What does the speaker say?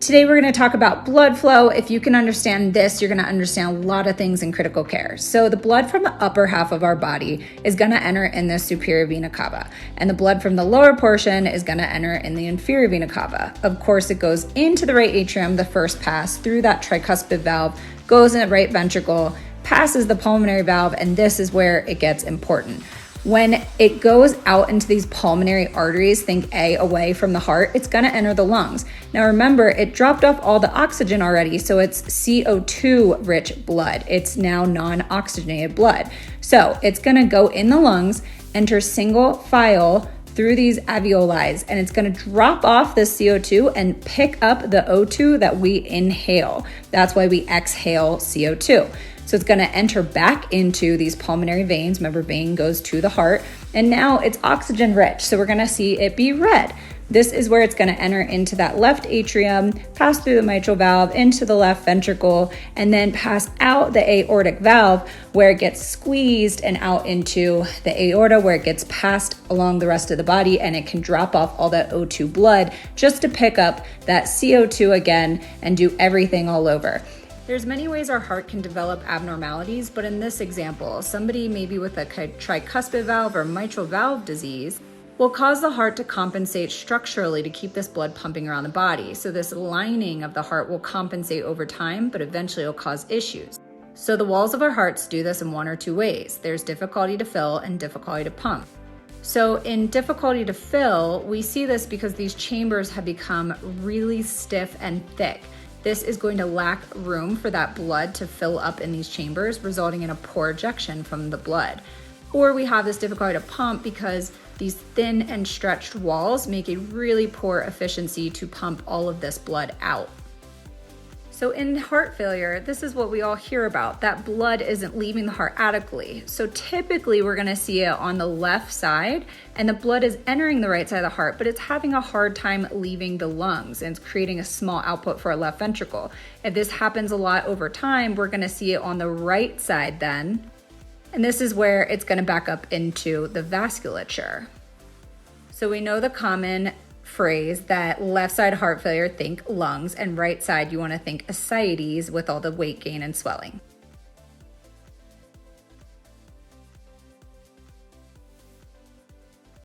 Today we're going to talk about blood flow. If you can understand this, you're going to understand a lot of things in critical care. So the blood from the upper half of our body is going to enter in the superior vena cava, and the blood from the lower portion is going to enter in the inferior vena cava. Of course, it goes into the right atrium, the first pass through that tricuspid valve, goes in the right ventricle, passes the pulmonary valve, and this is where it gets important. When it goes out into these pulmonary arteries, think A, away from the heart, it's going to enter the lungs. Now remember, it dropped off all the oxygen already, so it's CO2 rich blood. It's now non-oxygenated blood. So it's going to go in the lungs, enter single file through these alveoli, and it's going to drop off the CO2 and pick up the O2 that we inhale. That's why we exhale CO2. So it's going to enter back into these pulmonary veins. Remember, vein goes to the heart, and now it's oxygen rich. So we're going to see it be red. This is where it's going to enter into that left atrium, pass through the mitral valve, into the left ventricle, and then pass out the aortic valve where it gets squeezed and out into the aorta where it gets passed along the rest of the body, and it can drop off all that O2 blood just to pick up that CO2 again and do everything all over. There's many ways our heart can develop abnormalities, but in this example, somebody maybe with a tricuspid valve or mitral valve disease will cause the heart to compensate structurally to keep this blood pumping around the body. So this lining of the heart will compensate over time, but eventually it'll cause issues. So the walls of our hearts do this in one or two ways. There's difficulty to fill and difficulty to pump. So in difficulty to fill, we see this because these chambers have become really stiff and thick. This is going to lack room for that blood to fill up in these chambers, resulting in a poor ejection from the blood. Or we have this difficulty to pump because these thin and stretched walls make a really poor efficiency to pump all of this blood out. So in heart failure, this is what we all hear about, that blood isn't leaving the heart adequately. So typically we're gonna see it on the left side, and the blood is entering the right side of the heart, but it's having a hard time leaving the lungs, and it's creating a small output for our left ventricle. If this happens a lot over time, we're gonna see it on the right side then, and this is where it's gonna back up into the vasculature. So we know the common phrase that left side heart failure, think lungs, and right side you want to think ascites with all the weight gain and swelling.